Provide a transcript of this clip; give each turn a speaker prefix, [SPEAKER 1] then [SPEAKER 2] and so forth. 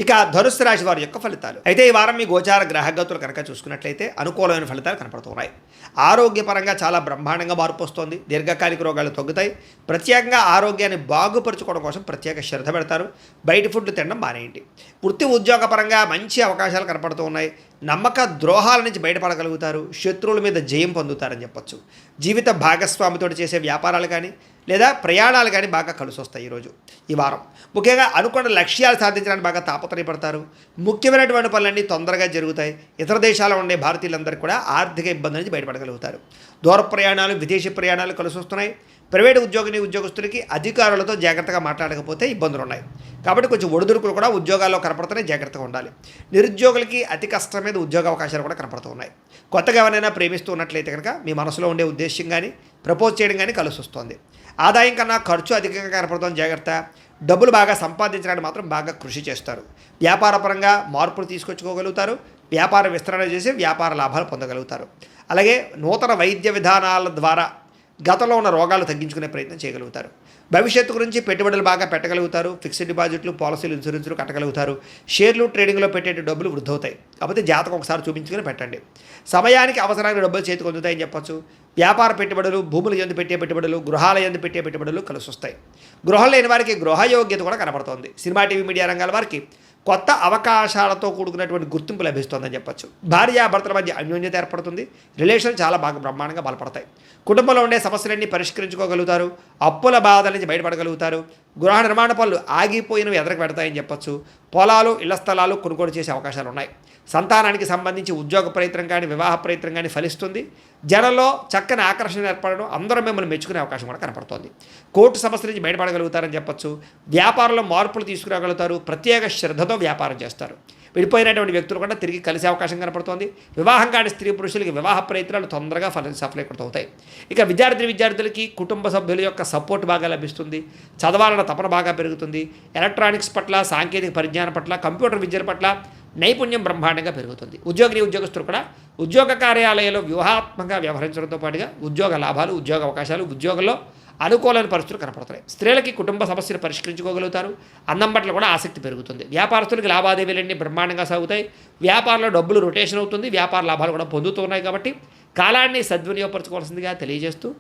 [SPEAKER 1] ఇక ధనుస్సు రాశి వారి యొక్క ఫలితాలు అయితే ఈ వారం మీ గోచార గ్రహగతులు కనుక చూసుకున్నట్లయితే అనుకూలమైన ఫలితాలు కనపడుతున్నాయి. ఆరోగ్యపరంగా చాలా బ్రహ్మాండంగా మార్పు వస్తుంది. దీర్ఘకాలిక రోగాలు తగ్గుతాయి. ప్రత్యేకంగా ఆరోగ్యాన్ని బాగుపరుచుకోవడం కోసం ప్రత్యేక శ్రద్ధ పెడతారు. బయట ఫుడ్లు తినడం మానేయండి. వృత్తి ఉద్యోగపరంగా మంచి అవకాశాలు కనపడుతూ ఉన్నాయి. నమ్మక ద్రోహాల నుంచి బయటపడగలుగుతారు. శత్రువుల మీద జయం పొందుతారని చెప్పొచ్చు. జీవిత భాగస్వామితో చేసే వ్యాపారాలు కానీ లేదా ప్రయాణాలు కానీ బాగా కలిసి వస్తాయి ఈ వారం. ముఖ్యంగా అనుకున్న లక్ష్యాలు సాధించడానికి బాగా తాపత్రయపడతారు. ముఖ్యమైనటువంటి పనులన్నీ తొందరగా జరుగుతాయి. ఇతర దేశాల్లో ఉండే భారతీయులందరూ కూడా ఆర్థిక ఇబ్బందుల నుంచి బయటపడగలుగుతారు. దూర ప్రయాణాలు, విదేశీ ప్రయాణాలు కలిసి వస్తున్నాయి. ప్రైవేటు ఉద్యోగస్తులకి అధికారులతో జాగ్రత్తగా మాట్లాడకపోతే ఇబ్బందులు ఉన్నాయి. కాబట్టి కొంచెం ఒడిదుడుకులు కూడా ఉద్యోగాల్లో కనపడుతున్నాయి. జాగ్రత్తగా ఉండాలి. నిరుద్యోగులకి అతి కష్టం మీద ఉద్యోగ అవకాశాలు కూడా కనపడుతూ ఉన్నాయి. కొత్తగా ఎవరైనా ప్రేమిస్తూ ఉన్నట్లయితే కనుక మీ మనసులో ఉండే ఉద్దేశం కానీ ప్రపోజ్ చేయడం కానీ కలిసి వస్తుంది. ఆదాయం కన్నా ఖర్చు అధికంగా కనపడుతుంది. జాగ్రత్త. డబ్బులు బాగా సంపాదించడానికి మాత్రం బాగా కృషి చేస్తారు. వ్యాపారపరంగా మార్పులు తీసుకొచ్చుకోగలుగుతారు. వ్యాపార విస్తరణ చేసి వ్యాపార లాభాలు పొందగలుగుతారు. అలాగే నూతన వైద్య విధానాల ద్వారా గతంలో ఉన్న రోగాలు తగ్గించుకునే ప్రయత్నం చేయగలుగుతారు. భవిష్యత్తు గురించి పెట్టుబడులు బాగా పెట్టగలుగుతారు. ఫిక్స్డ్ డిపాజిట్లు, పాలసీలు, ఇన్సూరెన్సులు కట్టగలుగుతారు. షేర్లు, ట్రేడింగ్లో పెట్టే డబ్బులు వృద్ధి అవుతాయి. కాకపోతే జాతకం ఒకసారి చూపించుకుని పెట్టండి. సమయానికి అవసరానికి డబ్బులు చేతికి అందుతాయని చెప్పొచ్చు. వ్యాపార పెట్టుబడులు, భూముల యందు పెట్టే పెట్టుబడులు, గృహాల యందు పెట్టే పెట్టుబడులు కలిసి వస్తాయి. గృహం లేని వారికి గృహయోగ్యత కూడా కనపడుతోంది. సినిమా, టీవీ, మీడియా రంగాల వారికి కొత్త అవకాశాలతో కూడుకున్నటువంటి గుర్తింపు లభిస్తుందని చెప్పొచ్చు. భార్యాభర్తల మధ్య అన్యోన్యత ఏర్పడుతుంది. రిలేషన్ చాలా బాగా బ్రహ్మాండంగా బలపడతాయి. కుటుంబంలో ఉండే సమస్యలన్నీ పరిష్కరించుకోగలుగుతారు. అప్పుల బాధల నుంచి బయటపడగలుగుతారు. గృహ నిర్మాణ పనులు ఆగిపోయినవి ఎదరకు పెడతాయని చెప్పొచ్చు. పొలాలు, ఇళ్ల స్థలాలు కొనుగోలు చేసే అవకాశాలు ఉన్నాయి. సంతానానికి సంబంధించి ఉద్యోగ ప్రయత్నం కానీ వివాహ ప్రయత్నం కానీ ఫలిస్తుంది. జనంలో చక్కని ఆకర్షణ ఏర్పడడం, అందరూ మిమ్మల్ని మెచ్చుకునే అవకాశం కూడా కనపడుతోంది. కోర్టు సమస్యల నుంచి బయటపడగలుగుతారని చెప్పొచ్చు. వ్యాపారంలో మార్పులు తీసుకురాగలుగుతారు. ప్రత్యేక శ్రద్ధతో వ్యాపారం చేస్తారు. విడిపోయినటువంటి వ్యక్తులు కూడా తిరిగి కలిసే అవకాశం కనపడుతోంది. వివాహం కాని స్త్రీ పురుషులకి వివాహ ప్రయత్నాలు తొందరగా సఫలీకృతమవుతాయి. ఇక విద్యార్థులకి కుటుంబ సభ్యుల యొక్క సపోర్ట్ బాగా లభిస్తుంది. చదవాలన్న తపన బాగా పెరుగుతుంది. ఎలక్ట్రానిక్స్ పట్ల, సాంకేతిక పరిజ్ఞానం పట్ల, కంప్యూటర్ విద్యల పట్ల నైపుణ్యం బ్రహ్మాండంగా పెరుగుతుంది. ఉద్యోగస్తులు కూడా ఉద్యోగ కార్యాలయాల్లో వ్యూహాత్మకంగా వ్యవహరించడంతో పాటుగా ఉద్యోగ లాభాలు, ఉద్యోగ అవకాశాలు, ఉద్యోగంలో అనుకూలమైన పరిస్థితులు కనపడుతున్నాయి. స్త్రీలకి కుటుంబ సమస్యలు పరిష్కరించుకోగలుగుతారు. అన్నం పట్ల కూడా ఆసక్తి పెరుగుతుంది. వ్యాపారస్తులకి లావాదేవీలన్నీ బ్రహ్మాండంగా సాగుతాయి. వ్యాపారంలో డబ్బులు రొటేషన్ అవుతుంది. వ్యాపార లాభాలు కూడా పొందుతున్నాయి. కాబట్టి కాలాన్ని సద్వినియోగపరచుకోవాల్సిందిగా తెలియజేస్తూ